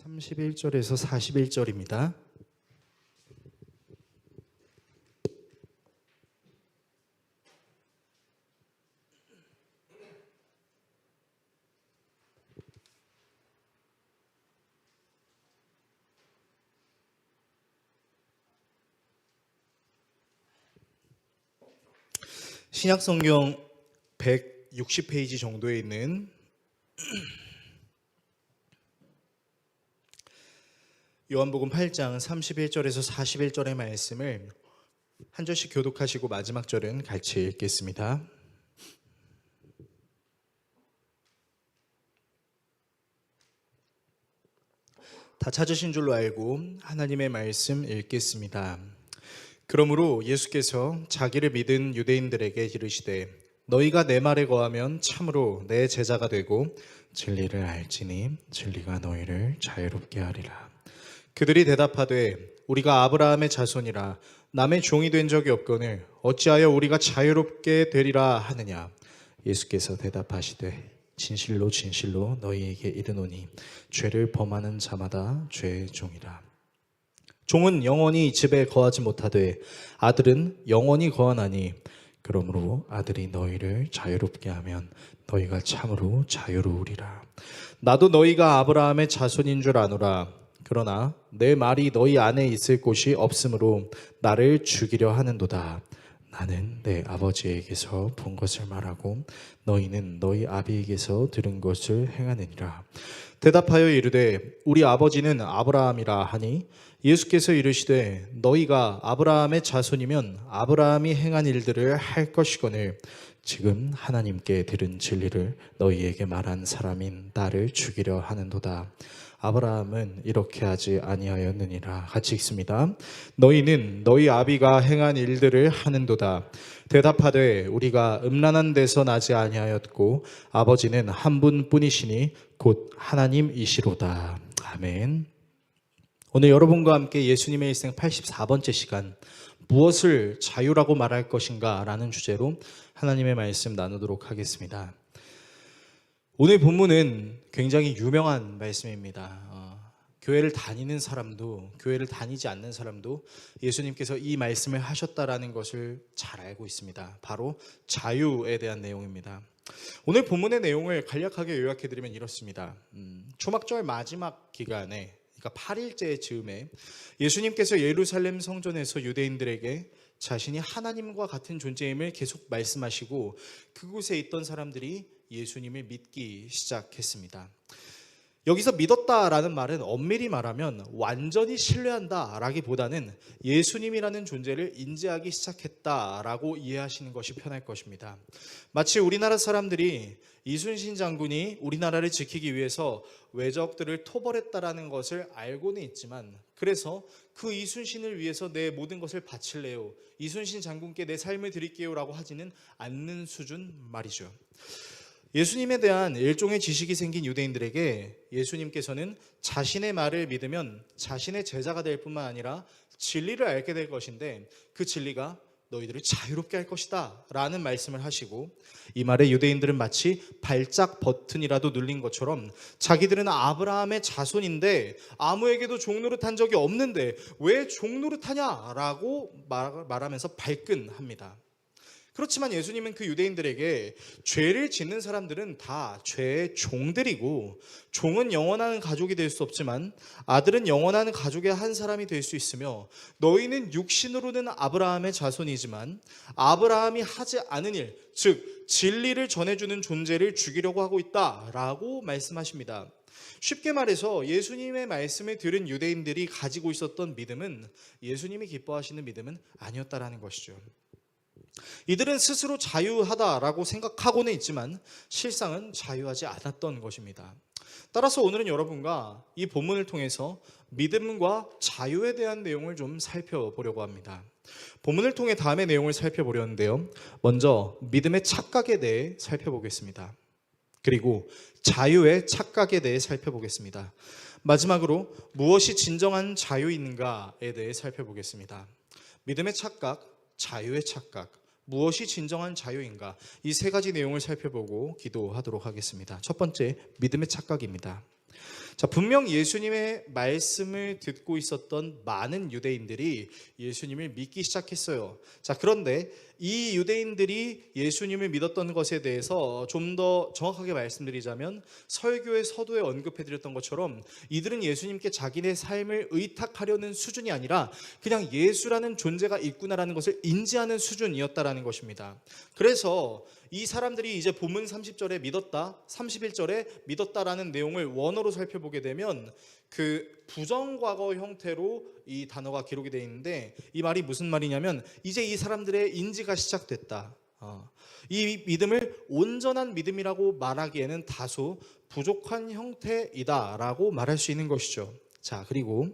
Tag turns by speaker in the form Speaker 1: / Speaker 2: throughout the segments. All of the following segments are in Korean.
Speaker 1: 31절에서 41절입니다. 신약성경 160페이지 정도에 있는 요한복음 8장 31절에서 41절의 말씀을 한 절씩 교독하시고 마지막 절은 같이 읽겠습니다. 다 찾으신 줄로 알고 하나님의 말씀 읽겠습니다. 그러므로 예수께서 자기를 믿은 유대인들에게 이르시되 너희가 내 말에 거하면 참으로 내 제자가 되고 진리를 알지니 진리가 너희를 자유롭게 하리라. 그들이 대답하되 우리가 아브라함의 자손이라 남의 종이 된 적이 없거늘 어찌하여 우리가 자유롭게 되리라 하느냐. 예수께서 대답하시되 진실로 진실로 너희에게 이르노니 죄를 범하는 자마다 죄의 종이라. 종은 영원히 집에 거하지 못하되 아들은 영원히 거하나니 그러므로 아들이 너희를 자유롭게 하면 너희가 참으로 자유로우리라. 나도 너희가 아브라함의 자손인 줄 아노라. 그러나 내 말이 너희 안에 있을 곳이 없으므로 나를 죽이려 하는도다. 나는 내 아버지에게서 본 것을 말하고 너희는 너희 아비에게서 들은 것을 행하느니라. 대답하여 이르되 우리 아버지는 아브라함이라 하니 예수께서 이르시되 너희가 아브라함의 자손이면 아브라함이 행한 일들을 할 것이거늘 지금 하나님께 들은 진리를 너희에게 말한 사람인 나를 죽이려 하는도다. 아브라함은 이렇게 하지 아니하였느니라. 같이 읽습니다. 너희는 너희 아비가 행한 일들을 하는도다. 대답하되 우리가 음란한 데서 나지 아니하였고 아버지는 한 분뿐이시니 곧 하나님이시로다. 아멘. 오늘 여러분과 함께 예수님의 일생 84번째 시간 무엇을 자유라고 말할 것인가 라는 주제로 하나님의 말씀 나누도록 하겠습니다. 오늘 본문은 굉장히 유명한 말씀입니다. 교회를 다니는 사람도 교회를 다니지 않는 사람도 예수님께서 이 말씀을 하셨다라는 것을 잘 알고 있습니다. 바로 자유에 대한 내용입니다. 오늘 본문의 내용을 간략하게 요약해드리면 이렇습니다. 초막절 마지막 기간에 그러니까 8일째 즈음에 예수님께서 예루살렘 성전에서 유대인들에게 자신이 하나님과 같은 존재임을 계속 말씀하시고 그곳에 있던 사람들이 예수님을 믿기 시작했습니다. 여기서 믿었다라는 말은 엄밀히 말하면 완전히 신뢰한다라기보다는 예수님이라는 존재를 인지하기 시작했다라고 이해하시는 것이 편할 것입니다. 마치 우리나라 사람들이 이순신 장군이 우리나라를 지키기 위해서 왜적들을 토벌했다라는 것을 알고는 있지만 그래서 그 이순신을 위해서 내 모든 것을 바칠래요, 이순신 장군께 내 삶을 드릴게요 라고 하지는 않는 수준 말이죠. 예수님에 대한 일종의 지식이 생긴 유대인들에게 예수님께서는 자신의 말을 믿으면 자신의 제자가 될 뿐만 아니라 진리를 알게 될 것인데 그 진리가 너희들을 자유롭게 할 것이다 라는 말씀을 하시고 이 말에 유대인들은 마치 발작 버튼이라도 눌린 것처럼 자기들은 아브라함의 자손인데 아무에게도 종노릇한 적이 없는데 왜 종노릇하냐라고 말하면서 발끈합니다. 그렇지만 예수님은 그 유대인들에게 죄를 짓는 사람들은 다 죄의 종들이고 종은 영원한 가족이 될 수 없지만 아들은 영원한 가족의 한 사람이 될 수 있으며 너희는 육신으로는 아브라함의 자손이지만 아브라함이 하지 않은 일, 즉 진리를 전해주는 존재를 죽이려고 하고 있다라고 말씀하십니다. 쉽게 말해서 예수님의 말씀을 들은 유대인들이 가지고 있었던 믿음은 예수님이 기뻐하시는 믿음은 아니었다라는 것이죠. 이들은 스스로 자유하다라고 생각하고는 있지만 실상은 자유하지 않았던 것입니다. 따라서 오늘은 여러분과 이 본문을 통해서 믿음과 자유에 대한 내용을 좀 살펴보려고 합니다. 본문을 통해 다음의 내용을 살펴보려는데요. 먼저 믿음의 착각에 대해 살펴보겠습니다. 그리고 자유의 착각에 대해 살펴보겠습니다. 마지막으로 무엇이 진정한 자유인가에 대해 살펴보겠습니다. 믿음의 착각, 자유의 착각, 무엇이 진정한 자유인가, 이 세 가지 내용을 살펴보고 기도하도록 하겠습니다. 첫 번째, 믿음의 착각입니다. 자, 분명 예수님의 말씀을 듣고 있었던 많은 유대인들이 예수님을 믿기 시작했어요. 자, 그런데 이 유대인들이 예수님을 믿었던 것에 대해서 좀 더 정확하게 말씀드리자면 설교의 서두에 언급해드렸던 것처럼 이들은 예수님께 자기네 삶을 의탁하려는 수준이 아니라 그냥 예수라는 존재가 있구나라는 것을 인지하는 수준이었다라는 것입니다. 그래서 이 사람들이 이제 본문 30절에 믿었다, 31절에 믿었다라는 내용을 원어로 살펴보게 되면 그 부정과거 형태로 이 단어가 기록이 되어 있는데, 이 말이 무슨 말이냐면 이제 이 사람들의 인지가 시작됐다. 이 믿음을 온전한 믿음이라고 말하기에는 다소 부족한 형태이다라고 말할 수 있는 것이죠. 자, 그리고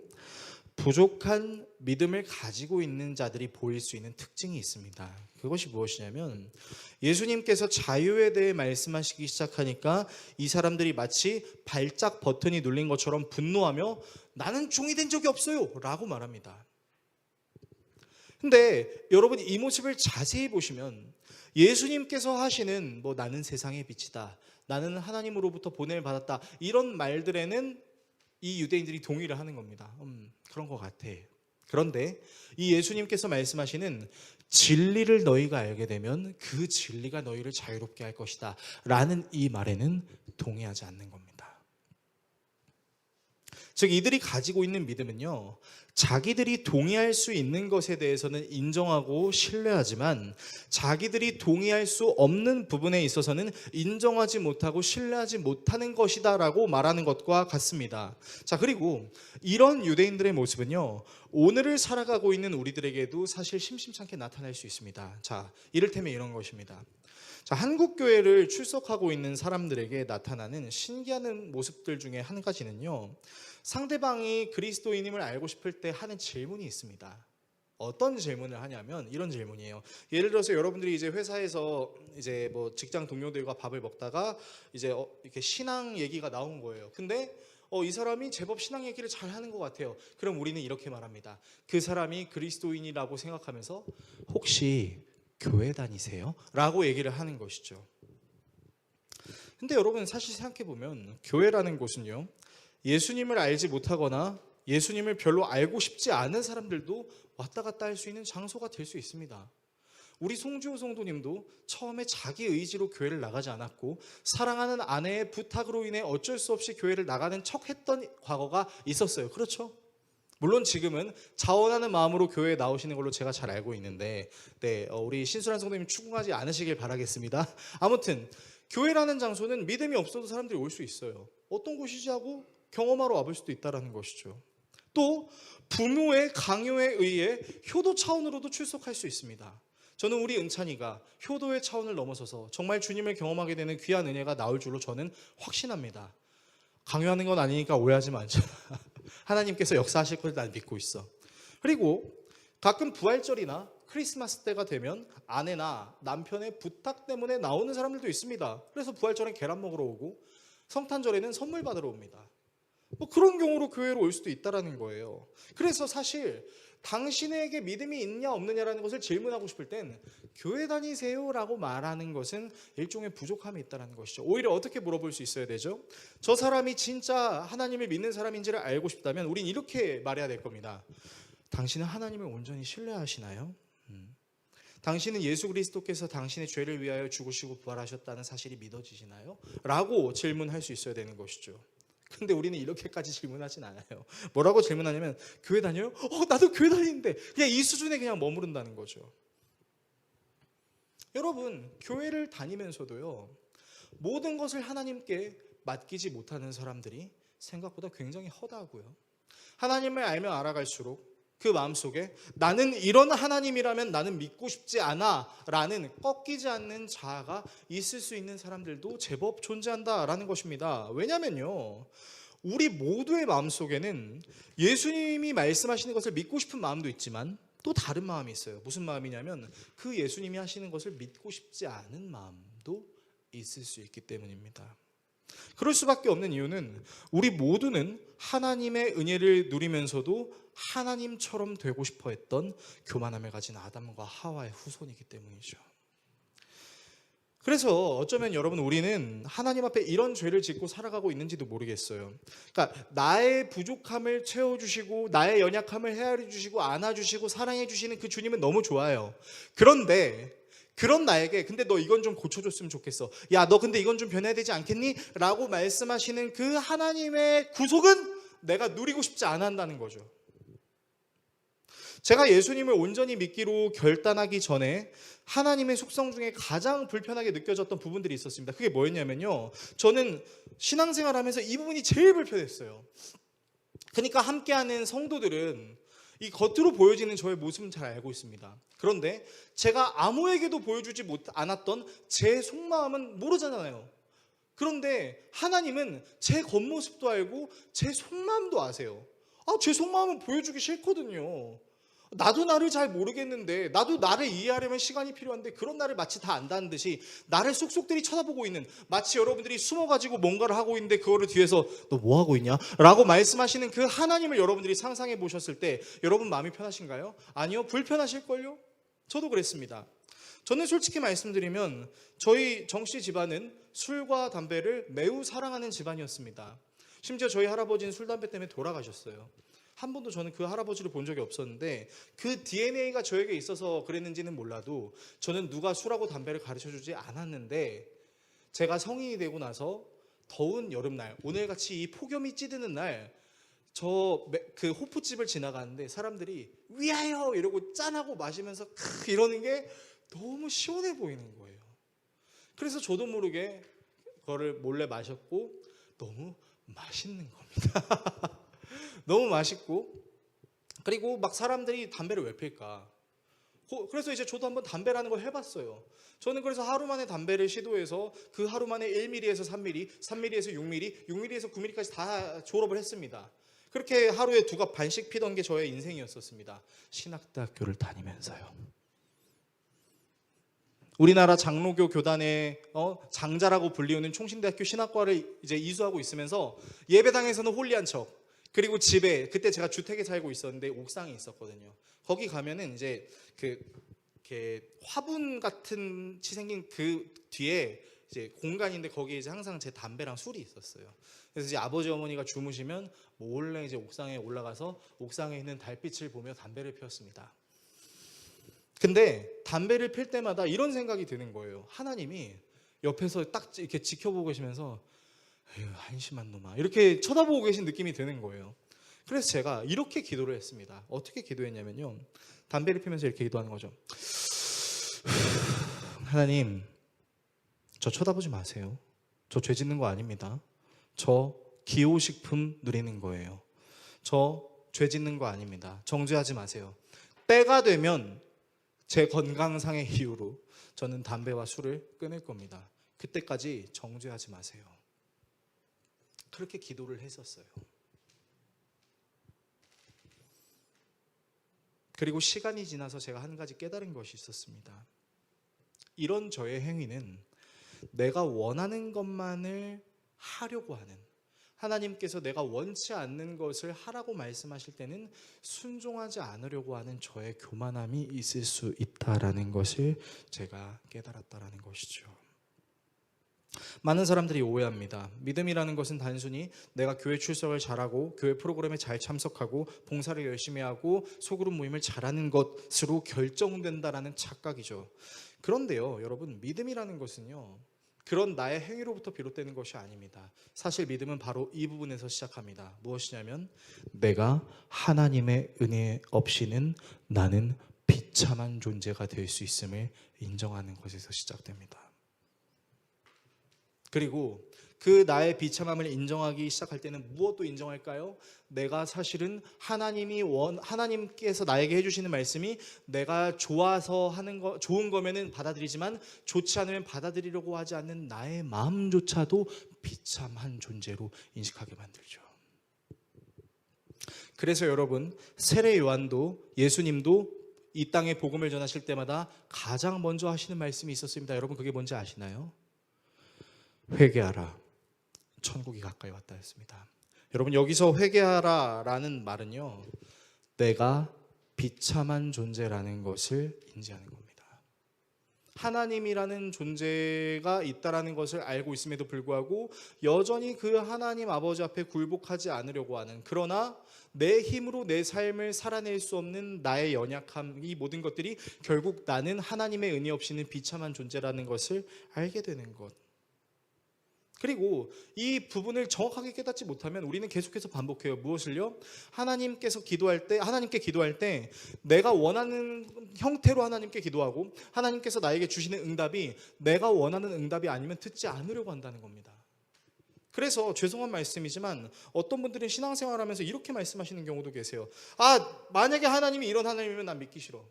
Speaker 1: 부족한 믿음을 가지고 있는 자들이 보일 수 있는 특징이 있습니다. 그것이 무엇이냐면 예수님께서 자유에 대해 말씀하시기 시작하니까 이 사람들이 마치 발작 버튼이 눌린 것처럼 분노하며 나는 종이 된 적이 없어요 라고 말합니다. 근데 여러분, 이 모습을 자세히 보시면 예수님께서 하시는 나는 세상의 빛이다, 나는 하나님으로부터 보냄을 받았다, 이런 말들에는 이 유대인들이 동의를 하는 겁니다. 그런 것 같아. 그런데 이 예수님께서 말씀하시는 진리를 너희가 알게 되면 그 진리가 너희를 자유롭게 할 것이다 라는 이 말에는 동의하지 않는 겁니다. 즉, 이들이 가지고 있는 믿음은요, 자기들이 동의할 수 있는 것에 대해서는 인정하고 신뢰하지만 자기들이 동의할 수 없는 부분에 있어서는 인정하지 못하고 신뢰하지 못하는 것이다 라고 말하는 것과 같습니다. 자, 그리고 이런 유대인들의 모습은요, 오늘을 살아가고 있는 우리들에게도 사실 심심찮게 나타날 수 있습니다. 자, 이를테면 이런 것입니다. 자, 한국교회를 출석하고 있는 사람들에게 나타나는 신기한 모습들 중에 한 가지는요, 상대방이 그리스도인임을 알고 싶을 때 하는 질문이 있습니다. 어떤 질문을 하냐면 이런 질문이에요. 예를 들어서 여러분들이 이제 회사에서 이제 직장 동료들과 밥을 먹다가 이제 이렇게 신앙 얘기가 나온 거예요. 근데 이 사람이 제법 신앙 얘기를 잘 하는 것 같아요. 그럼 우리는 이렇게 말합니다. 그 사람이 그리스도인이라고 생각하면서 혹시 교회 다니세요? 라고 얘기를 하는 것이죠. 근데 여러분, 사실 생각해보면 교회라는 곳은요, 예수님을 알지 못하거나 예수님을 별로 알고 싶지 않은 사람들도 왔다 갔다 할 수 있는 장소가 될 수 있습니다. 우리 송지호 성도님도 처음에 자기 의지로 교회를 나가지 않았고 사랑하는 아내의 부탁으로 인해 어쩔 수 없이 교회를 나가는 척 했던 과거가 있었어요. 그렇죠? 물론 지금은 자원하는 마음으로 교회에 나오시는 걸로 제가 잘 알고 있는데, 우리 신수란 성도님 추궁하지 않으시길 바라겠습니다. 아무튼 교회라는 장소는 믿음이 없어도 사람들이 올 수 있어요. 어떤 곳이지 하고 경험하러 와볼 수도 있다는 것이죠. 또 부모의 강요에 의해 효도 차원으로도 출석할 수 있습니다. 저는 우리 은찬이가 효도의 차원을 넘어서서 정말 주님을 경험하게 되는 귀한 은혜가 나올 줄로 저는 확신합니다. 강요하는 건 아니니까 오해하지 말자. 하나님께서 역사하실 걸 난 믿고 있어. 그리고 가끔 부활절이나 크리스마스 때가 되면 아내나 남편의 부탁 때문에 나오는 사람들도 있습니다. 그래서 부활절엔 계란 먹으러 오고 성탄절에는 선물 받으러 옵니다. 그런 경우로 교회로 올 수도 있다는 거예요. 그래서 사실 당신에게 믿음이 있냐 없느냐라는 것을 질문하고 싶을 땐 교회 다니세요? 라고 말하는 것은 일종의 부족함이 있다는 것이죠. 오히려 어떻게 물어볼 수 있어야 되죠? 저 사람이 진짜 하나님을 믿는 사람인지를 알고 싶다면 우린 이렇게 말해야 될 겁니다. 당신은 하나님을 온전히 신뢰하시나요? 당신은 예수 그리스도께서 당신의 죄를 위하여 죽으시고 부활하셨다는 사실이 믿어지시나요? 라고 질문할 수 있어야 되는 것이죠. 근데 우리는 이렇게까지 질문하진 않아요. 뭐라고 질문하냐면 교회 다녀요? 나도 교회 다니는데, 그냥 이 수준에 그냥 머무른다는 거죠. 여러분, 교회를 다니면서도요, 모든 것을 하나님께 맡기지 못하는 사람들이 생각보다 굉장히 허다하고요, 하나님을 알면 알아갈수록 그 마음속에 나는 이런 하나님이라면 나는 믿고 싶지 않아 라는 꺾이지 않는 자아가 있을 수 있는 사람들도 제법 존재한다라는 것입니다. 왜냐면요, 우리 모두의 마음속에는 예수님이 말씀하시는 것을 믿고 싶은 마음도 있지만 또 다른 마음이 있어요. 무슨 마음이냐면 그 예수님이 하시는 것을 믿고 싶지 않은 마음도 있을 수 있기 때문입니다. 그럴 수밖에 없는 이유는 우리 모두는 하나님의 은혜를 누리면서도 하나님처럼 되고 싶어 했던 교만함을 가진 아담과 하와의 후손이기 때문이죠. 그래서 어쩌면 여러분 우리는 하나님 앞에 이런 죄를 짓고 살아가고 있는지도 모르겠어요. 그러니까 나의 부족함을 채워주시고 나의 연약함을 헤아려 주시고 안아주시고 사랑해 주시는 그 주님은 너무 좋아요. 그런데 그런 나에게 근데 너 이건 좀 고쳐줬으면 좋겠어. 야, 너 근데 이건 좀 변해야 되지 않겠니? 라고 말씀하시는 그 하나님의 구속은 내가 누리고 싶지 않아 한다는 거죠. 제가 예수님을 온전히 믿기로 결단하기 전에 하나님의 속성 중에 가장 불편하게 느껴졌던 부분들이 있었습니다. 그게 뭐였냐면요, 저는 신앙생활하면서 이 부분이 제일 불편했어요. 그러니까 함께하는 성도들은 이 겉으로 보여지는 저의 모습은 잘 알고 있습니다. 그런데 제가 아무에게도 보여주지 않았던 제 속마음은 모르잖아요. 그런데 하나님은 제 겉모습도 알고 제 속마음도 아세요. 제 속마음은 보여주기 싫거든요. 나도 나를 잘 모르겠는데, 나도 나를 이해하려면 시간이 필요한데 그런 나를 마치 다 안다는 듯이 나를 쏙쏙들이 쳐다보고 있는, 마치 여러분들이 숨어가지고 뭔가를 하고 있는데 그거를 뒤에서 너 뭐 하고 있냐? 라고 말씀하시는 그 하나님을 여러분들이 상상해 보셨을 때 여러분 마음이 편하신가요? 아니요, 불편하실걸요? 저도 그랬습니다. 저는 솔직히 말씀드리면 저희 정씨 집안은 술과 담배를 매우 사랑하는 집안이었습니다. 심지어 저희 할아버지는 술, 담배 때문에 돌아가셨어요. 한 번도 저는 그 할아버지를 본 적이 없었는데 그 DNA가 저에게 있어서 그랬는지는 몰라도 저는 누가 술하고 담배를 가르쳐주지 않았는데, 제가 성인이 되고 나서 더운 여름날, 오늘같이 이 폭염이 찌드는 날, 그 호프집을 지나가는데 사람들이 위하여 이러고 짠하고 마시면서 이러는 게 너무 시원해 보이는 거예요. 그래서 저도 모르게 그거를 몰래 마셨고 너무 맛있는 겁니다. 너무 맛있고, 그리고 막 사람들이 담배를 왜 필까? 그래서 이제 저도 한번 담배라는 걸 해봤어요. 저는 그래서 하루 만에 담배를 시도해서 그 하루 만에 1mm에서 3mm, 3mm에서 6mm, 6mm에서 9mm까지 다 졸업을 했습니다. 그렇게 하루에 2갑 반씩 피던 게 저의 인생이었었습니다. 신학대학교를 다니면서요. 우리나라 장로교 교단의 장자라고 불리우는 총신대학교 신학과를 이제 이수하고 있으면서 예배당에서는 홀리한 척, 그리고 집에, 그때 제가 주택에 살고 있었는데 옥상이 있었거든요. 거기 가면은 이제 이렇게 화분 같은 치 생긴 그 뒤에 이제 공간인데 거기에 이제 항상 제 담배랑 술이 있었어요. 그래서 이제 아버지 어머니가 주무시면 몰래 이제 옥상에 올라가서 옥상에 있는 달빛을 보며 담배를 피웠습니다. 근데 담배를 필 때마다 이런 생각이 드는 거예요. 하나님이 옆에서 딱 이렇게 지켜보고 계시면서 에휴, 한심한 놈아, 이렇게 쳐다보고 계신 느낌이 드는 거예요. 그래서 제가 이렇게 기도를 했습니다. 어떻게 기도했냐면요, 담배를 피면서 이렇게 기도하는 거죠. 하나님, 저 쳐다보지 마세요. 저 죄 짓는 거 아닙니다. 저 기호식품 누리는 거예요. 저 죄 짓는 거 아닙니다. 정죄하지 마세요. 때가 되면 제 건강상의 이유로 저는 담배와 술을 끊을 겁니다. 그때까지 정죄하지 마세요. 그렇게 기도를 했었어요. 그리고 시간이 지나서 제가 한 가지 깨달은 것이 있었습니다. 이런 저의 행위는 내가 원하는 것만을 하려고 하는, 하나님께서 내가 원치 않는 것을 하라고 말씀하실 때는 순종하지 않으려고 하는 저의 교만함이 있을 수 있다라는 것을 제가 깨달았다라는 것이죠. 많은 사람들이 오해합니다. 믿음이라는 것은 단순히 내가 교회 출석을 잘하고 교회 프로그램에 잘 참석하고 봉사를 열심히 하고 소그룹 모임을 잘하는 것으로 결정된다라는 착각이죠. 그런데요, 여러분, 믿음이라는 것은요, 그런 나의 행위로부터 비롯되는 것이 아닙니다. 사실 믿음은 바로 이 부분에서 시작합니다. 무엇이냐면 내가 하나님의 은혜 없이는 나는 비참한 존재가 될 수 있음을 인정하는 것에서 시작됩니다. 그리고 그 나의 비참함을 인정하기 시작할 때는 무엇도 인정할까요? 내가 사실은 하나님께서 나에게 해주시는 말씀이 내가 좋아서 하는 거, 좋은 거면은 받아들이지만 좋지 않으면 받아들이려고 하지 않는 나의 마음조차도 비참한 존재로 인식하게 만들죠. 그래서 여러분, 세례 요한도 예수님도 이 땅에 복음을 전하실 때마다 가장 먼저 하시는 말씀이 있었습니다. 여러분, 그게 뭔지 아시나요? 회개하라, 천국이 가까이 왔다 했습니다. 여러분, 여기서 회개하라 라는 말은요, 내가 비참한 존재라는 것을 인지하는 겁니다. 하나님이라는 존재가 있다라는 것을 알고 있음에도 불구하고 여전히 그 하나님 아버지 앞에 굴복하지 않으려고 하는, 그러나 내 힘으로 내 삶을 살아낼 수 없는 나의 연약함, 이 모든 것들이 결국 나는 하나님의 은혜 없이는 비참한 존재라는 것을 알게 되는 것. 그리고 이 부분을 정확하게 깨닫지 못하면 우리는 계속해서 반복해요. 무엇을요? 하나님께 기도할 때 내가 원하는 형태로 하나님께 기도하고 하나님께서 나에게 주시는 응답이 내가 원하는 응답이 아니면 듣지 않으려고 한다는 겁니다. 그래서 죄송한 말씀이지만 어떤 분들은 신앙생활하면서 이렇게 말씀하시는 경우도 계세요. 만약에 하나님이 이런 하나님이면 난 믿기 싫어.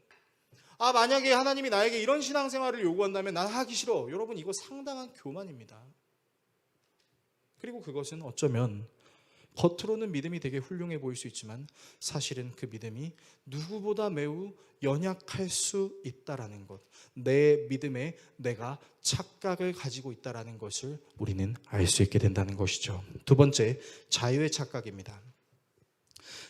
Speaker 1: 만약에 하나님이 나에게 이런 신앙생활을 요구한다면 난 하기 싫어. 여러분, 이거 상당한 교만입니다. 그리고 그것은 어쩌면 겉으로는 믿음이 되게 훌륭해 보일 수 있지만 사실은 그 믿음이 누구보다 매우 연약할 수 있다라는 것, 내 믿음에 내가 착각을 가지고 있다라는 것을 우리는 알 수 있게 된다는 것이죠. 두 번째, 자유의 착각입니다.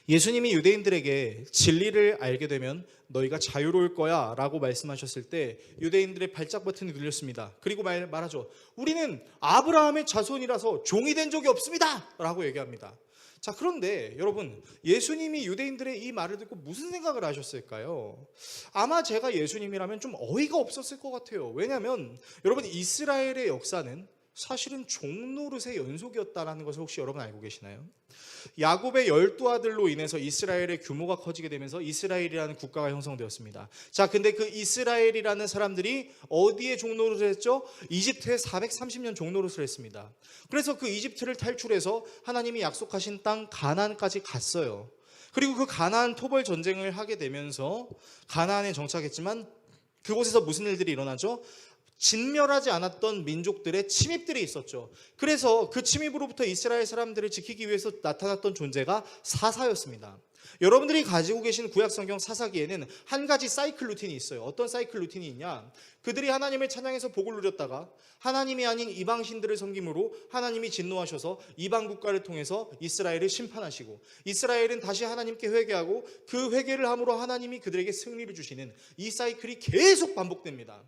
Speaker 1: 예수님이 유대인들에게 진리를 알게 되면 너희가 자유로울 거야 라고 말씀하셨을 때 유대인들의 발작 버튼이 눌렸습니다. 그리고 말하죠. 우리는 아브라함의 자손이라서 종이 된 적이 없습니다 라고 얘기합니다. 자, 그런데 여러분, 예수님이 유대인들의 이 말을 듣고 무슨 생각을 하셨을까요? 아마 제가 예수님이라면 좀 어이가 없었을 것 같아요. 왜냐하면 여러분, 이스라엘의 역사는 사실은 종노릇의 연속이었다는 것을 혹시 여러분 알고 계시나요? 야곱의 12아들로 인해서 이스라엘의 규모가 커지게 되면서 이스라엘이라는 국가가 형성되었습니다. 자, 근데 그 이스라엘이라는 사람들이 어디에 종노릇을 했죠? 이집트에 430년 종노릇을 했습니다. 그래서 그 이집트를 탈출해서 하나님이 약속하신 땅 가나안까지 갔어요. 그리고 그 가나안 토벌 전쟁을 하게 되면서 가나안에 정착했지만 그곳에서 무슨 일들이 일어나죠? 진멸하지 않았던 민족들의 침입들이 있었죠. 그래서 그 침입으로부터 이스라엘 사람들을 지키기 위해서 나타났던 존재가 사사였습니다. 여러분들이 가지고 계신 구약성경 사사기에는 한 가지 사이클 루틴이 있어요. 어떤 사이클 루틴이 있냐? 그들이 하나님을 찬양해서 복을 누렸다가 하나님이 아닌 이방신들을 섬김으로 하나님이 진노하셔서 이방 국가를 통해서 이스라엘을 심판하시고 이스라엘은 다시 하나님께 회개하고 그 회개를 함으로 하나님이 그들에게 승리를 주시는 이 사이클이 계속 반복됩니다.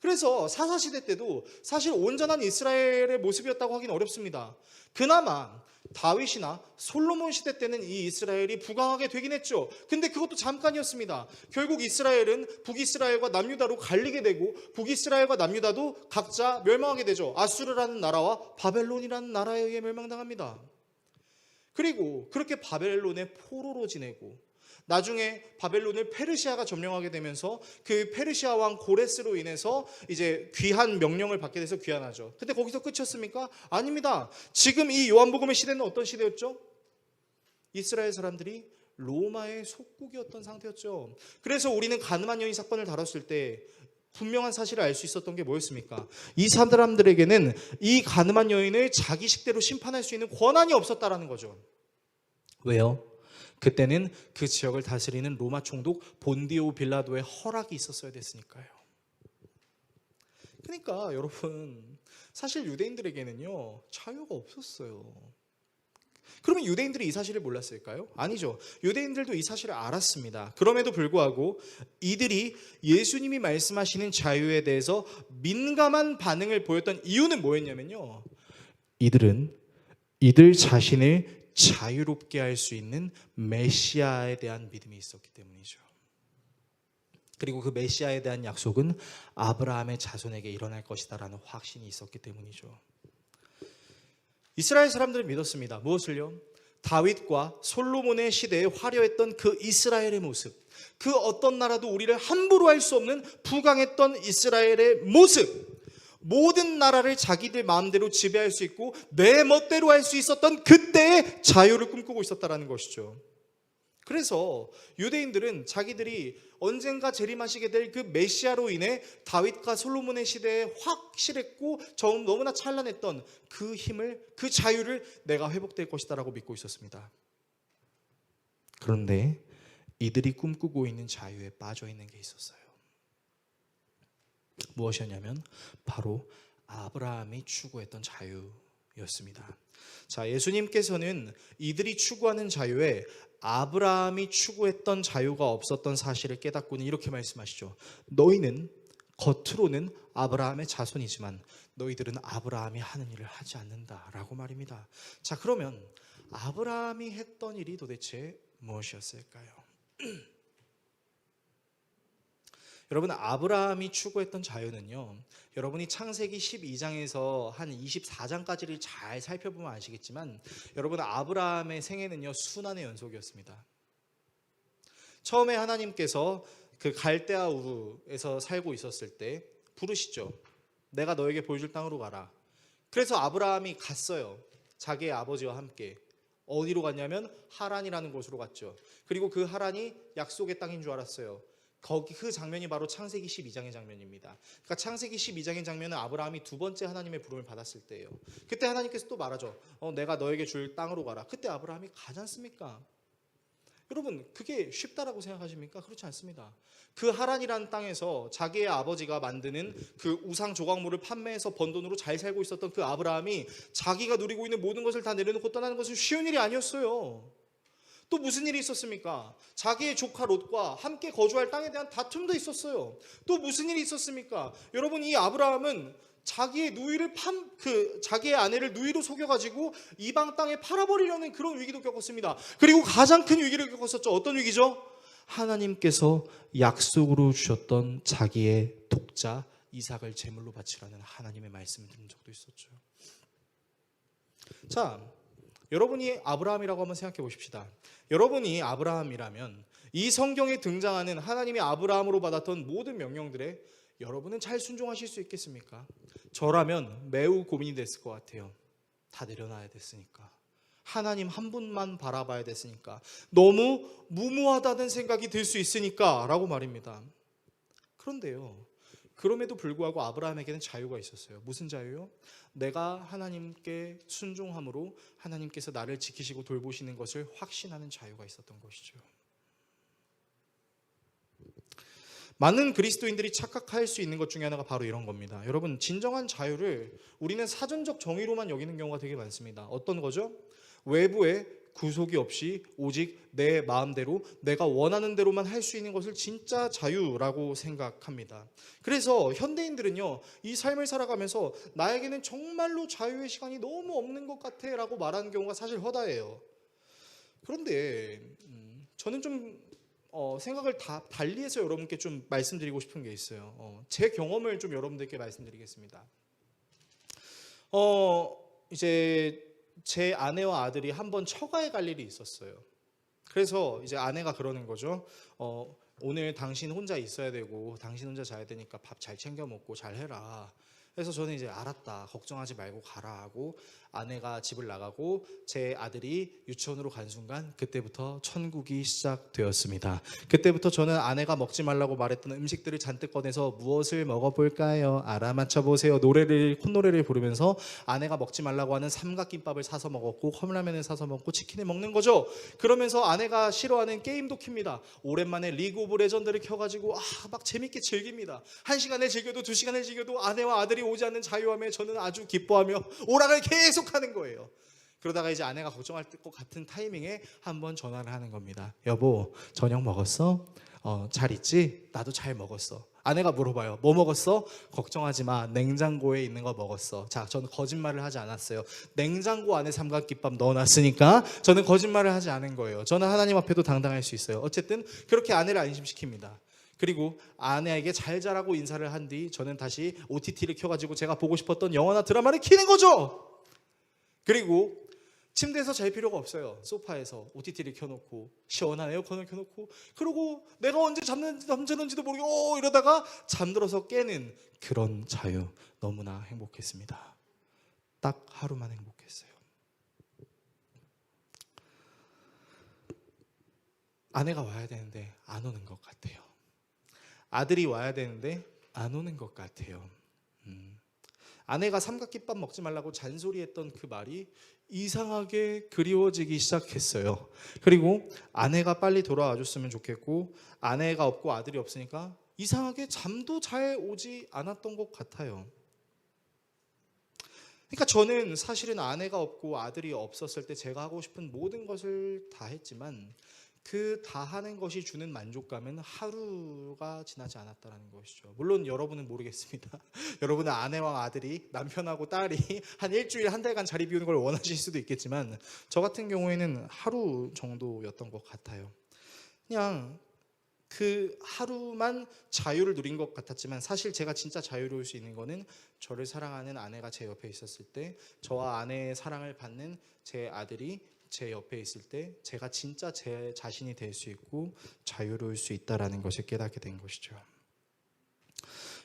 Speaker 1: 그래서 사사시대 때도 사실 온전한 이스라엘의 모습이었다고 하기는 어렵습니다. 그나마 다윗이나 솔로몬 시대 때는 이 이스라엘이 부강하게 되긴 했죠. 근데 그것도 잠깐이었습니다. 결국 이스라엘은 북이스라엘과 남유다로 갈리게 되고 북이스라엘과 남유다도 각자 멸망하게 되죠. 아수르라는 나라와 바벨론이라는 나라에 의해 멸망당합니다. 그리고 그렇게 바벨론의 포로로 지내고 나중에 바벨론을 페르시아가 점령하게 되면서 그 페르시아 왕 고레스로 인해서 이제 귀한 명령을 받게 돼서 귀환하죠. 근데 거기서 끝이었습니까? 아닙니다. 지금 이 요한복음의 시대는 어떤 시대였죠? 이스라엘 사람들이 로마의 속국이었던 상태였죠. 그래서 우리는 가늠한 여인 사건을 다뤘을 때 분명한 사실을 알 수 있었던 게 뭐였습니까? 이 사람들에게는 이 가늠한 여인을 자기 식대로 심판할 수 있는 권한이 없었다라는 거죠. 왜요? 그때는 그 지역을 다스리는 로마 총독 본디오 빌라도의 허락이 있었어야 됐으니까요. 그러니까 여러분, 사실 유대인들에게는요 자유가 없었어요. 그러면 유대인들이 이 사실을 몰랐을까요? 아니죠. 유대인들도 이 사실을 알았습니다. 그럼에도 불구하고 이들이 예수님이 말씀하시는 자유에 대해서 민감한 반응을 보였던 이유는 뭐였냐면요, 이들은 이들 자신을 자유롭게 할 수 있는 메시아에 대한 믿음이 있었기 때문이죠. 그리고 그 메시아에 대한 약속은 아브라함의 자손에게 일어날 것이다라는 확신이 있었기 때문이죠. 이스라엘 사람들은 믿었습니다. 무엇을요? 다윗과 솔로몬의 시대에 화려했던 그 이스라엘의 모습, 그 어떤 나라도 우리를 함부로 할 수 없는 부강했던 이스라엘의 모습, 모든 나라를 자기들 마음대로 지배할 수 있고 내 멋대로 할 수 있었던 그때의 자유를 꿈꾸고 있었다는 것이죠. 그래서 유대인들은 자기들이 언젠가 재림하시게 될 그 메시아로 인해 다윗과 솔로몬의 시대에 확실했고 너무나 찬란했던 그 힘을, 그 자유를 내가 회복될 것이다라고 믿고 있었습니다. 그런데 이들이 꿈꾸고 있는 자유에 빠져 있는 게 있었어요. 무엇이었냐면 바로 아브라함이 추구했던 자유였습니다. 자, 예수님께서는 이들이 추구하는 자유에 아브라함이 추구했던 자유가 없었던 사실을 깨닫고는 이렇게 말씀하시죠. 너희는 겉으로는 아브라함의 자손이지만 너희들은 아브라함이 하는 일을 하지 않는다라고 말입니다. 자, 그러면 아브라함이 했던 일이 도대체 무엇이었을까요? 여러분, 아브라함이 추구했던 자유는요, 여러분이 창세기 12장에서 한 24장까지를 잘 살펴보면 아시겠지만, 여러분, 아브라함의 생애는요 순환의 연속이었습니다. 처음에 하나님께서 그 갈대아 우르에서 살고 있었을 때 부르시죠. 내가 너에게 보여줄 땅으로 가라. 그래서 아브라함이 갔어요. 자기의 아버지와 함께. 어디로 갔냐면 하란이라는 곳으로 갔죠. 그리고 그 하란이 약속의 땅인 줄 알았어요. 거기 그 장면이 바로 창세기 12장의 장면입니다. 그러니까 창세기 12장의 장면은 아브라함이 두 번째 하나님의 부름을 받았을 때예요. 그때 하나님께서 또 말하죠. 내가 너에게 줄 땅으로 가라. 그때 아브라함이 가지 않습니까? 여러분, 그게 쉽다라고 생각하십니까? 그렇지 않습니다. 그 하란이라는 땅에서 자기의 아버지가 만드는 그 우상 조각물을 판매해서 번 돈으로 잘 살고 있었던 그 아브라함이 자기가 누리고 있는 모든 것을 다 내려놓고 떠나는 것은 쉬운 일이 아니었어요. 또 무슨 일이 있었습니까? 자기의 조카 롯과 함께 거주할 땅에 대한 다툼도 있었어요. 또 무슨 일이 있었습니까? 여러분, 이 아브라함은 자기의 누이를 자기의 아내를 누이로 속여가지고 이방 땅에 팔아버리려는 그런 위기도 겪었습니다. 그리고 가장 큰 위기를 겪었었죠. 어떤 위기죠? 하나님께서 약속으로 주셨던 자기의 독자 이삭을 제물로 바치라는 하나님의 말씀을 들은 적도 있었죠. 자, 여러분이 아브라함이라고 한번 생각해 보십시다. 여러분이 아브라함이라면 이 성경에 등장하는 하나님이 아브라함으로 받았던 모든 명령들에 여러분은 잘 순종하실 수 있겠습니까? 저라면 매우 고민이 됐을 것 같아요. 다 내려놔야 됐으니까. 하나님 한 분만 바라봐야 됐으니까. 너무 무모하다는 생각이 들 수 있으니까 라고 말입니다. 그런데요, 그럼에도 불구하고 아브라함에게는 자유가 있었어요. 무슨 자유요? 내가 하나님께 순종함으로 하나님께서 나를 지키시고 돌보시는 것을 확신하는 자유가 있었던 것이죠. 많은 그리스도인들이 착각할 수 있는 것 중에 하나가 바로 이런 겁니다. 여러분, 진정한 자유를 우리는 사전적 정의로만 여기는 경우가 되게 많습니다. 어떤 거죠? 외부에 구속이 없이 오직 내 마음대로 내가 원하는 대로만 할 수 있는 것을 진짜 자유라고 생각합니다. 그래서 현대인들은요, 이 삶을 살아가면서 나에게는 정말로 자유의 시간이 너무 없는 것 같아 라고 말하는 경우가 사실 허다해요. 그런데 저는 좀 생각을 달리해서 여러분께 좀 말씀드리고 싶은 게 있어요. 제 경험을 좀 여러분들께 말씀드리겠습니다. 이제 제 아내와 아들이 한번 처가에 갈 일이 있었어요. 그래서 이제 아내가 그러는 거죠. 오늘 당신 혼자 있어야 되고 당신 혼자 자야 되니까 밥 잘 챙겨 먹고 잘 해라. 그래서 저는 이제 알았다, 걱정하지 말고 가라 하고 아내가 집을 나가고 제 아들이 유치원으로 간 순간 그때부터 천국이 시작되었습니다. 그때부터 저는 아내가 먹지 말라고 말했던 음식들을 잔뜩 꺼내서 무엇을 먹어볼까요? 알아맞혀 보세요. 콧노래를 부르면서 아내가 먹지 말라고 하는 삼각김밥을 사서 먹었고 컵라면을 사서 먹고 치킨을 먹는 거죠. 그러면서 아내가 싫어하는 게임도 킵니다. 오랜만에 리그 오브 레전드를 켜가지고 막 재밌게 즐깁니다. 1시간을 즐겨도 2시간을 즐겨도 아내와 아들이 오지 않는 자유함에 저는 아주 기뻐하며 오락을 계속하는 거예요. 그러다가 이제 아내가 걱정할 것 같은 타이밍에 한번 전화를 하는 겁니다. 여보, 저녁 먹었어? 잘 있지? 나도 잘 먹었어. 아내가 물어봐요. 뭐 먹었어? 걱정하지 마. 냉장고에 있는 거 먹었어. 자, 저는 거짓말을 하지 않았어요. 냉장고 안에 삼각김밥 넣어놨으니까 저는 거짓말을 하지 않은 거예요. 저는 하나님 앞에도 당당할 수 있어요. 어쨌든 그렇게 아내를 안심시킵니다. 그리고 아내에게 잘 자라고 인사를 한 뒤 저는 다시 OTT를 켜가지고 제가 보고 싶었던 영화나 드라마를 켜는 거죠. 그리고 침대에서 잘 필요가 없어요. 소파에서 OTT를 켜놓고 시원한 에어컨을 켜놓고 그리고 내가 언제 잠드는지도 모르고 이러다가 잠들어서 깨는 그런 자유, 너무나 행복했습니다. 딱 하루만 행복했어요. 아내가 와야 되는데 안 오는 것 같아요. 아들이 와야 되는데 안 오는 것 같아요. 아내가 삼각김밥 먹지 말라고 잔소리했던 그 말이 이상하게 그리워지기 시작했어요. 그리고 아내가 빨리 돌아와 줬으면 좋겠고 아내가 없고 아들이 없으니까 이상하게 잠도 잘 오지 않았던 것 같아요. 그러니까 저는 사실은 아내가 없고 아들이 없었을 때 제가 하고 싶은 모든 것을 다 했지만 그 다 하는 것이 주는 만족감은 하루가 지나지 않았다는 것이죠. 물론 여러분은 모르겠습니다. 여러분은 아내와 아들이, 남편하고 딸이 한 일주일, 한 달간 자리 비우는 걸 원하실 수도 있겠지만 저 같은 경우에는 하루 정도였던 것 같아요. 그냥 그 하루만 자유를 누린 것 같았지만 사실 제가 진짜 자유로울 수 있는 거는 저를 사랑하는 아내가 제 옆에 있었을 때, 저와 아내의 사랑을 받는 제 아들이 제 옆에 있을 때 제가 진짜 제 자신이 될 수 있고 자유로울 수 있다는 것을 깨닫게 된 것이죠.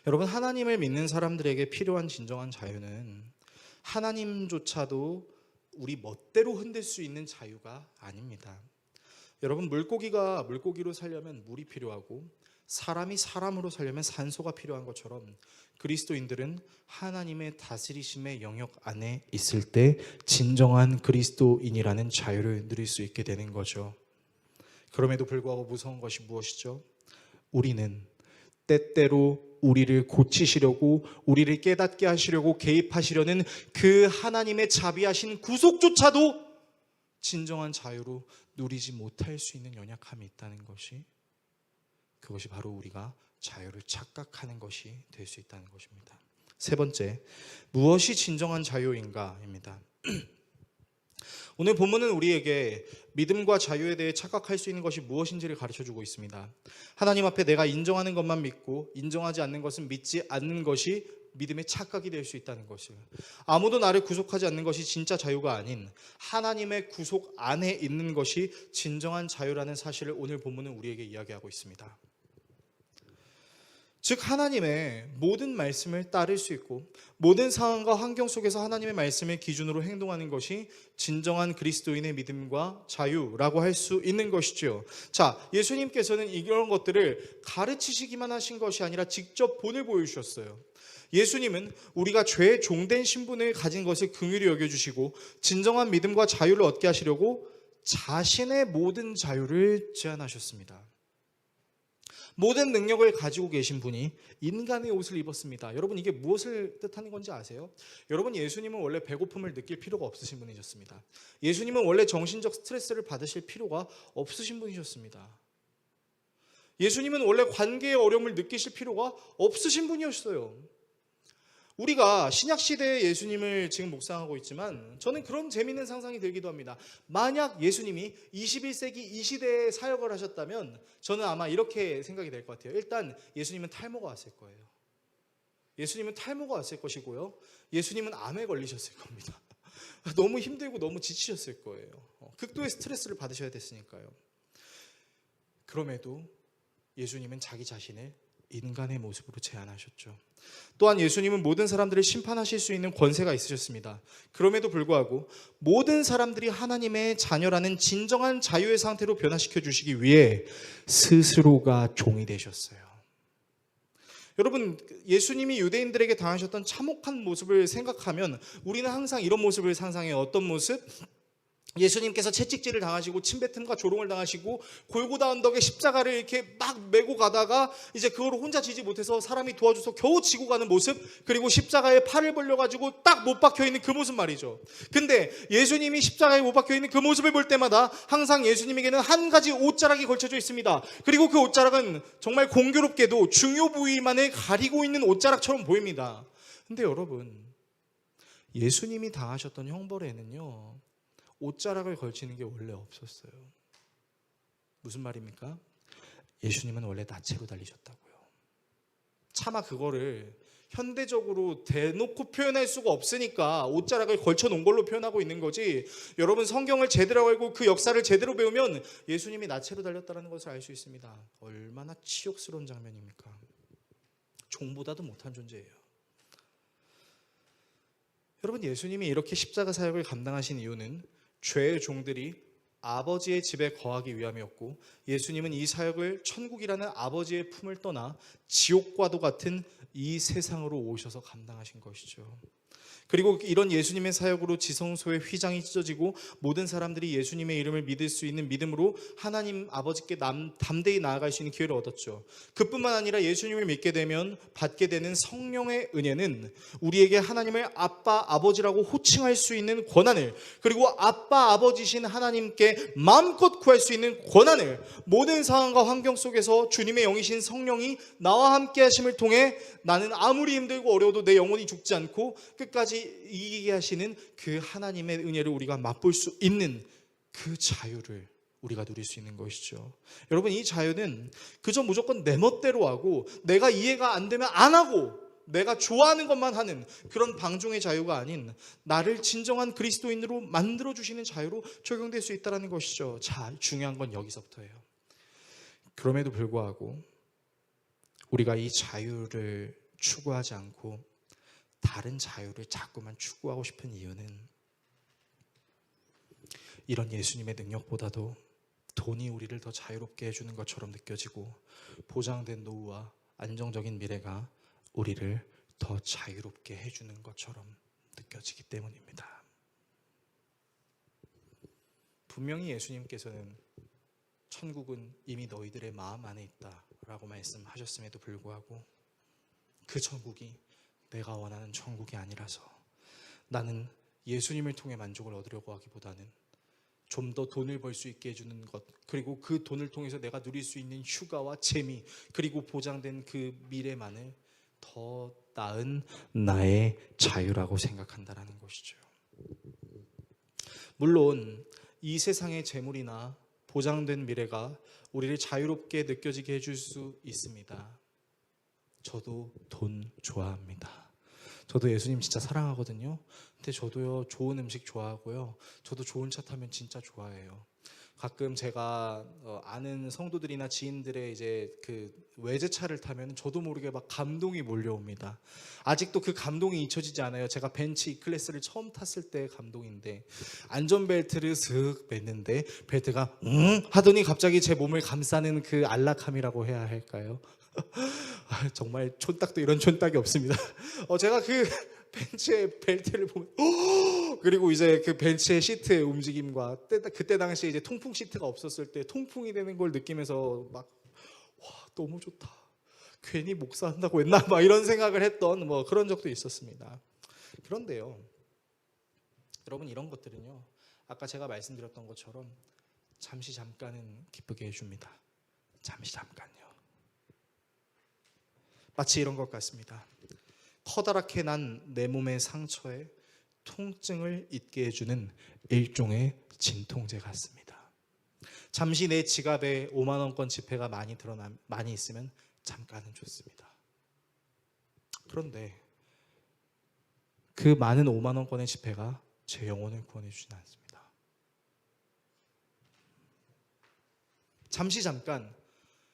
Speaker 1: 여러분, 하나님을 믿는 사람들에게 필요한 진정한 자유는 하나님조차도 우리 멋대로 흔들 수 있는 자유가 아닙니다. 여러분, 물고기가 물고기로 살려면 물이 필요하고 사람이 사람으로 살려면 산소가 필요한 것처럼 그리스도인들은 하나님의 다스리심의 영역 안에 있을 때 진정한 그리스도인이라는 자유를 누릴 수 있게 되는 거죠. 그럼에도 불구하고 무서운 것이 무엇이죠? 우리는 때때로 우리를 고치시려고, 우리를 깨닫게 하시려고 개입하시려는 그 하나님의 자비하신 구속조차도 진정한 자유로 누리지 못할 수 있는 연약함이 있다는 것이, 그것이 바로 우리가 자유를 착각하는 것이 될 수 있다는 것입니다. 세 번째, 무엇이 진정한 자유인가입니다. 오늘 본문은 우리에게 믿음과 자유에 대해 착각할 수 있는 것이 무엇인지를 가르쳐주고 있습니다. 하나님 앞에 내가 인정하는 것만 믿고 인정하지 않는 것은 믿지 않는 것이 믿음의 착각이 될 수 있다는 것을, 아무도 나를 구속하지 않는 것이 진짜 자유가 아닌 하나님의 구속 안에 있는 것이 진정한 자유라는 사실을 오늘 본문은 우리에게 이야기하고 있습니다. 즉, 하나님의 모든 말씀을 따를 수 있고 모든 상황과 환경 속에서 하나님의 말씀을 기준으로 행동하는 것이 진정한 그리스도인의 믿음과 자유라고 할 수 있는 것이죠. 자, 예수님께서는 이런 것들을 가르치시기만 하신 것이 아니라 직접 본을 보여주셨어요. 예수님은 우리가 죄의 종된 신분을 가진 것을 긍휼히 여겨주시고 진정한 믿음과 자유를 얻게 하시려고 자신의 모든 자유를 제한하셨습니다. 모든 능력을 가지고 계신 분이 인간의 옷을 입었습니다. 여러분, 이게 무엇을 뜻하는 건지 아세요? 여러분, 예수님은 원래 배고픔을 느낄 필요가 없으신 분이셨습니다. 예수님은 원래 정신적 스트레스를 받으실 필요가 없으신 분이셨습니다. 예수님은 원래 관계의 어려움을 느끼실 필요가 없으신 분이었어요. 우리가 신약시대의 예수님을 지금 묵상하고 있지만 저는 그런 재미있는 상상이 들기도 합니다. 만약 예수님이 21세기 이 시대에 사역을 하셨다면 저는 아마 이렇게 생각이 될 것 같아요. 일단 예수님은 탈모가 왔을 거예요. 예수님은 탈모가 왔을 것이고요. 예수님은 암에 걸리셨을 겁니다. 너무 힘들고 너무 지치셨을 거예요. 극도의 스트레스를 받으셔야 됐으니까요. 그럼에도 예수님은 자기 자신을 인간의 모습으로 제안하셨죠. 또한 예수님은 모든 사람들을 심판하실 수 있는 권세가 있으셨습니다. 그럼에도 불구하고 모든 사람들이 하나님의 자녀라는 진정한 자유의 상태로 변화시켜 주시기 위해 스스로가 종이 되셨어요. 여러분, 예수님이 유대인들에게 당하셨던 참혹한 모습을 생각하면 우리는 항상 이런 모습을 상상해요. 어떤 모습? 예수님께서 채찍질을 당하시고 침뱉음과 조롱을 당하시고 골고다 언덕에 십자가를 이렇게 막 메고 가다가 이제 그거를 혼자 지지 못해서 사람이 도와줘서 겨우 지고 가는 모습, 그리고 십자가에 팔을 벌려가지고 딱 못 박혀있는 그 모습 말이죠. 근데 예수님이 십자가에 못 박혀있는 그 모습을 볼 때마다 항상 예수님에게는 한 가지 옷자락이 걸쳐져 있습니다. 그리고 그 옷자락은 정말 공교롭게도 중요 부위만을 가리고 있는 옷자락처럼 보입니다. 근데 여러분, 예수님이 당하셨던 형벌에는요, 옷자락을 걸치는 게 원래 없었어요. 무슨 말입니까? 예수님은 원래 나체로 달리셨다고요. 차마 그거를 현대적으로 대놓고 표현할 수가 없으니까 옷자락을 걸쳐 놓은 걸로 표현하고 있는 거지, 여러분 성경을 제대로 알고 그 역사를 제대로 배우면 예수님이 나체로 달렸다는 것을 알 수 있습니다. 얼마나 치욕스러운 장면입니까? 종보다도 못한 존재예요. 여러분, 예수님이 이렇게 십자가 사역을 감당하신 이유는 죄의 종들이 아버지의 집에 거하기 위함이었고, 예수님은 이 사역을 천국이라는 아버지의 품을 떠나 지옥과도 같은 이 세상으로 오셔서 감당하신 것이죠. 그리고 이런 예수님의 사역으로 지성소의 휘장이 찢어지고 모든 사람들이 예수님의 이름을 믿을 수 있는 믿음으로 하나님 아버지께 담대히 나아갈 수 있는 기회를 얻었죠. 그뿐만 아니라 예수님을 믿게 되면 받게 되는 성령의 은혜는 우리에게 하나님을 아빠 아버지라고 호칭할 수 있는 권한을, 그리고 아빠 아버지신 하나님께 마음껏 구할 수 있는 권한을, 모든 상황과 환경 속에서 주님의 영이신 성령이 나와 함께 하심을 통해 나는 아무리 힘들고 어려워도 내 영혼이 죽지 않고 끝까지 이기게 하시는 그 하나님의 은혜를 우리가 맛볼 수 있는 그 자유를 우리가 누릴 수 있는 것이죠. 여러분, 이 자유는 그저 무조건 내 멋대로 하고 내가 이해가 안 되면 안 하고 내가 좋아하는 것만 하는 그런 방종의 자유가 아닌 나를 진정한 그리스도인으로 만들어주시는 자유로 적용될 수 있다는 것이죠. 자, 중요한 건 여기서부터예요. 그럼에도 불구하고 우리가 이 자유를 추구하지 않고 다른 자유를 자꾸만 추구하고 싶은 이유는 이런 예수님의 능력보다도 돈이 우리를 더 자유롭게 해주는 것처럼 느껴지고 보장된 노후와 안정적인 미래가 우리를 더 자유롭게 해주는 것처럼 느껴지기 때문입니다. 분명히 예수님께서는 천국은 이미 너희들의 마음 안에 있다라고 말씀하셨음에도 불구하고 그 천국이 내가 원하는 천국이 아니라서 나는 예수님을 통해 만족을 얻으려고 하기보다는 좀 더 돈을 벌 수 있게 해주는 것, 그리고 그 돈을 통해서 내가 누릴 수 있는 휴가와 재미, 그리고 보장된 그 미래만을 더 나은 나의 자유라고 생각한다라는 것이죠. 물론 이 세상의 재물이나 보장된 미래가 우리를 자유롭게 느껴지게 해줄 수 있습니다. 저도 돈 좋아합니다. 저도 예수님 진짜 사랑하거든요. 근데 저도요, 좋은 음식 좋아하고요, 저도 좋은 차 타면 진짜 좋아해요. 가끔 제가 아는 성도들이나 지인들의 이제 그 외제차를 타면 저도 모르게 막 감동이 몰려옵니다. 아직도 그 감동이 잊혀지지 않아요. 제가 벤츠 E클래스를 처음 탔을 때 감동인데, 안전벨트를 슥 맸는데 벨트가 하더니 갑자기 제 몸을 감싸는 그 안락함이라고 해야 할까요? 정말 촌딱도 이런 촌딱이 없습니다. 제가 그 벤츠의 벨트를 보면 그리고 이제 그 벤츠의 시트의 움직임과 그때 당시에 이제 통풍 시트가 없었을 때 통풍이 되는 걸 느끼면서 막 와, 너무 좋다. 괜히 목사한다고 했나? 막 이런 생각을 했던 뭐 그런 적도 있었습니다. 그런데요, 여러분, 이런 것들은요, 아까 제가 말씀드렸던 것처럼 잠시 잠깐은 기쁘게 해줍니다. 잠시 잠깐요. 마치 이런 것 같습니다. 커다랗게 난 내 몸의 상처에 통증을 잊게 해주는 일종의 진통제 같습니다. 잠시 내 지갑에 5만 원권 지폐가 많이 있으면 잠깐은 좋습니다. 그런데 그 많은 5만 원권의 지폐가 제 영혼을 구원해 주지는 않습니다. 잠시 잠깐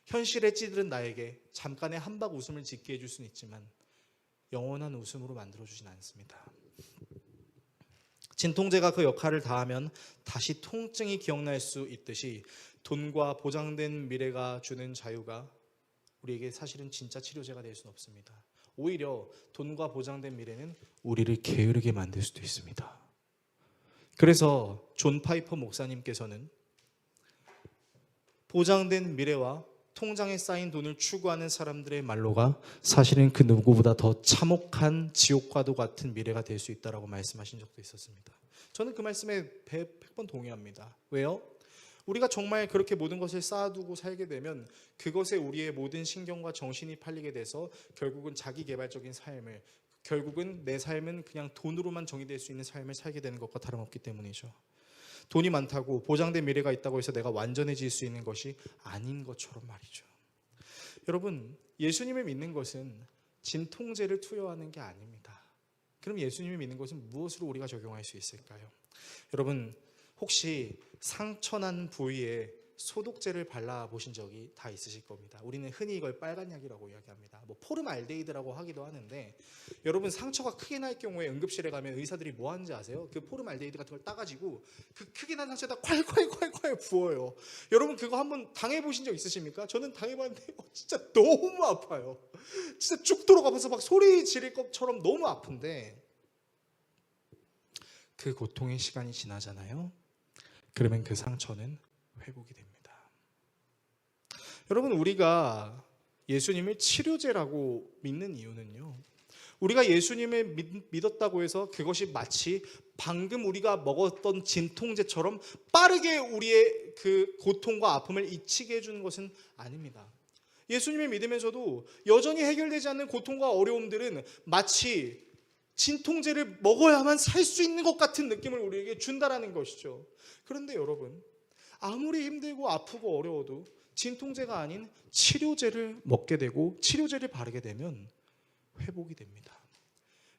Speaker 1: 현실에 찌들은 나에게 잠깐의 한박 웃음을 짓게 해줄 수는 있지만 영원한 웃음으로 만들어주진 않습니다. 진통제가 그 역할을 다하면 다시 통증이 기억날 수 있듯이 돈과 보장된 미래가 주는 자유가 우리에게 사실은 진짜 치료제가 될 수는 없습니다. 오히려 돈과 보장된 미래는 우리를 게으르게 만들 수도 있습니다. 그래서 존 파이퍼 목사님께서는 보장된 미래와 통장에 쌓인 돈을 추구하는 사람들의 말로가 사실은 그 누구보다 더 참혹한 지옥과도 같은 미래가 될 수 있다고 말씀하신 적도 있었습니다. 저는 그 말씀에 100번 동의합니다. 왜요? 우리가 정말 그렇게 모든 것을 쌓아두고 살게 되면 그것에 우리의 모든 신경과 정신이 팔리게 돼서 결국은 자기개발적인 삶을, 결국은 내 삶은 그냥 돈으로만 정의될 수 있는 삶을 살게 되는 것과 다름없기 때문이죠. 돈이 많다고 보장된 미래가 있다고 해서 내가 완전해질 수 있는 것이 아닌 것처럼 말이죠. 여러분, 예수님을 믿는 것은 진통제를 투여하는 게 아닙니다. 그럼 예수님을 믿는 것은 무엇으로 우리가 적용할 수 있을까요? 여러분, 혹시 상처난 부위에 소독제를 발라보신 적이 다 있으실 겁니다. 우리는 흔히 이걸 빨간 약이라고 이야기합니다. 포름알데히드라고 하기도 하는데, 여러분, 상처가 크게 날 경우에 응급실에 가면 의사들이 뭐 하는지 아세요? 그 포름알데히드 같은 걸 따가지고 그 크게 난 상처에다 콸콸콸콸 부어요. 여러분, 그거 한번 당해보신 적 있으십니까? 저는 당해봤는데 진짜 너무 아파요. 진짜 쭉 들어가면서 막 소리 지를 것처럼 너무 아픈데, 그 고통의 시간이 지나잖아요. 그러면 그 상처는 회복이 됩니다. 여러분, 우리가 예수님을 치료제라고 믿는 이유는요, 우리가 예수님을 믿었다고 해서 그것이 마치 방금 우리가 먹었던 진통제처럼 빠르게 우리의 그 고통과 아픔을 잊히게 해주는 것은 아닙니다. 예수님을 믿으면서도 여전히 해결되지 않는 고통과 어려움들은 마치 진통제를 먹어야만 살 수 있는 것 같은 느낌을 우리에게 준다라는 것이죠. 그런데 여러분, 아무리 힘들고 아프고 어려워도 진통제가 아닌 치료제를 먹게 되고 치료제를 바르게 되면 회복이 됩니다.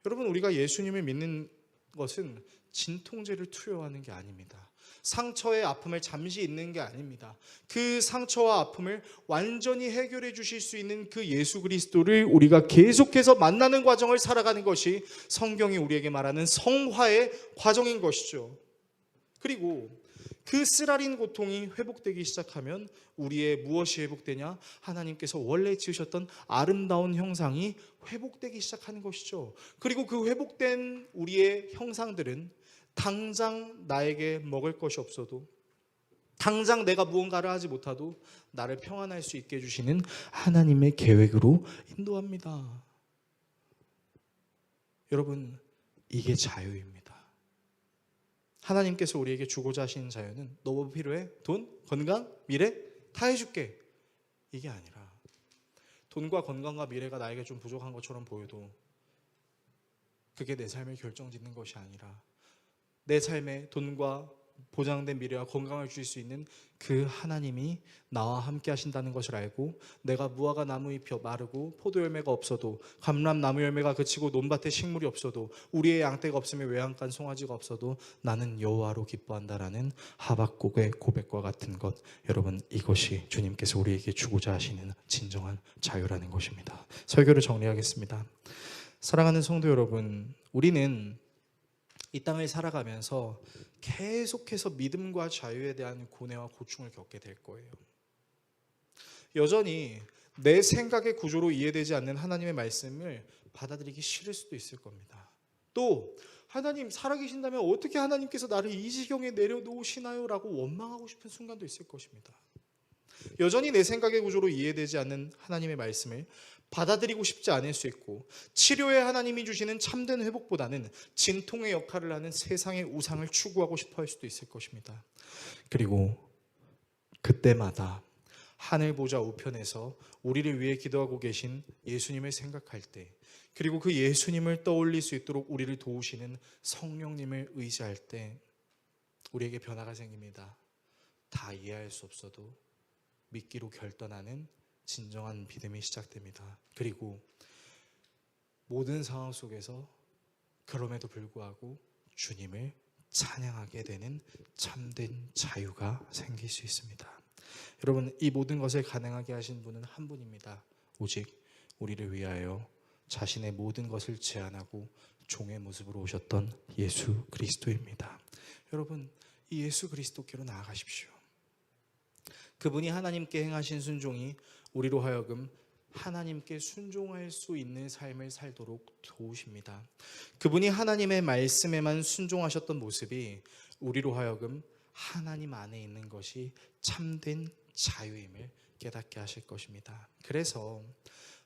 Speaker 1: 여러분, 우리가 예수님을 믿는 것은 진통제를 투여하는 게 아닙니다. 상처의 아픔을 잠시 잊는 게 아닙니다. 그 상처와 아픔을 완전히 해결해 주실 수 있는 그 예수 그리스도를 우리가 계속해서 만나는 과정을 살아가는 것이 성경이 우리에게 말하는 성화의 과정인 것이죠. 그리고 그 쓰라린 고통이 회복되기 시작하면 우리의 무엇이 회복되냐? 하나님께서 원래 지으셨던 아름다운 형상이 회복되기 시작하는 것이죠. 그리고 그 회복된 우리의 형상들은 당장 나에게 먹을 것이 없어도, 당장 내가 무언가를 하지 못하도 나를 평안할 수 있게 해주시는 하나님의 계획으로 인도합니다. 여러분, 이게 자유입니다. 하나님께서 우리에게 주고자 하시는 자유는 너 뭐 필요해? 돈? 건강? 미래? 다 해줄게. 이게 아니라 돈과 건강과 미래가 나에게 좀 부족한 것처럼 보여도 그게 내 삶을 결정짓는 것이 아니라 내 삶에 돈과 보장된 미래와 건강을 주실 수 있는 그 하나님이 나와 함께 하신다는 것을 알고, 내가 무화과 나무잎이 마르고 포도 열매가 없어도, 감람나무 열매가 그치고 논밭에 식물이 없어도, 우리의 양떼가 없으면 외양간 송아지가 없어도 나는 여호와로 기뻐한다라는 하박국의 고백과 같은 것, 여러분, 이것이 주님께서 우리에게 주고자 하시는 진정한 자유라는 것입니다. 설교를 정리하겠습니다. 사랑하는 성도 여러분, 우리는 이 땅을 살아가면서 계속해서 믿음과 자유에 대한 고뇌와 고충을 겪게 될 거예요. 여전히 내 생각의 구조로 이해되지 않는 하나님의 말씀을 받아들이기 싫을 수도 있을 겁니다. 또 하나님 살아계신다면 어떻게 하나님께서 나를 이 지경에 내려놓으시나요? 라고 원망하고 싶은 순간도 있을 것입니다. 여전히 내 생각의 구조로 이해되지 않는 하나님의 말씀을 받아들이고 싶지 않을 수 있고, 치료의 하나님이 주시는 참된 회복보다는 진통의 역할을 하는 세상의 우상을 추구하고 싶어 할 수도 있을 것입니다. 그리고 그때마다 하늘 보좌 우편에서 우리를 위해 기도하고 계신 예수님을 생각할 때, 그리고 그 예수님을 떠올릴 수 있도록 우리를 도우시는 성령님을 의지할 때 우리에게 변화가 생깁니다. 다 이해할 수 없어도 믿기로 결단하는 진정한 믿음이 시작됩니다. 그리고 모든 상황 속에서 그럼에도 불구하고 주님을 찬양하게 되는 참된 자유가 생길 수 있습니다. 여러분, 이 모든 것을 가능하게 하신 분은 한 분입니다. 오직 우리를 위하여 자신의 모든 것을 제한하고 종의 모습으로 오셨던 예수 그리스도입니다. 여러분, 이 예수 그리스도께로 나아가십시오. 그분이 하나님께 행하신 순종이 우리로 하여금 하나님께 순종할 수 있는 삶을 살도록 도우십니다. 그분이 하나님의 말씀에만 순종하셨던 모습이 우리로 하여금 하나님 안에 있는 것이 참된 자유임을 깨닫게 하실 것입니다. 그래서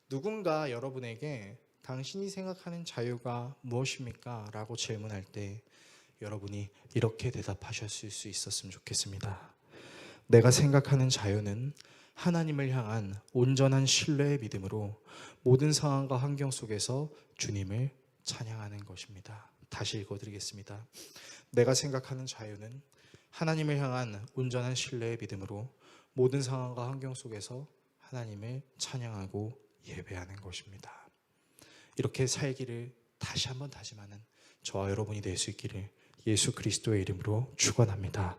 Speaker 1: 누군가 여러분에게 당신이 생각하는 자유가 무엇입니까? 라고 질문할 때 여러분이 이렇게 대답하셨을 수 있었으면 좋겠습니다. 내가 생각하는 자유는 하나님을 향한 온전한 신뢰의 믿음으로 모든 상황과 환경 속에서 주님을 찬양하는 것입니다. 다시 읽어드리겠습니다. 내가 생각하는 자유는 하나님을 향한 온전한 신뢰의 믿음으로 모든 상황과 환경 속에서 하나님을 찬양하고 예배하는 것입니다. 이렇게 살기를 다시 한번 다짐하는 저와 여러분이 될 수 있기를 예수 그리스도의 이름으로 축원합니다.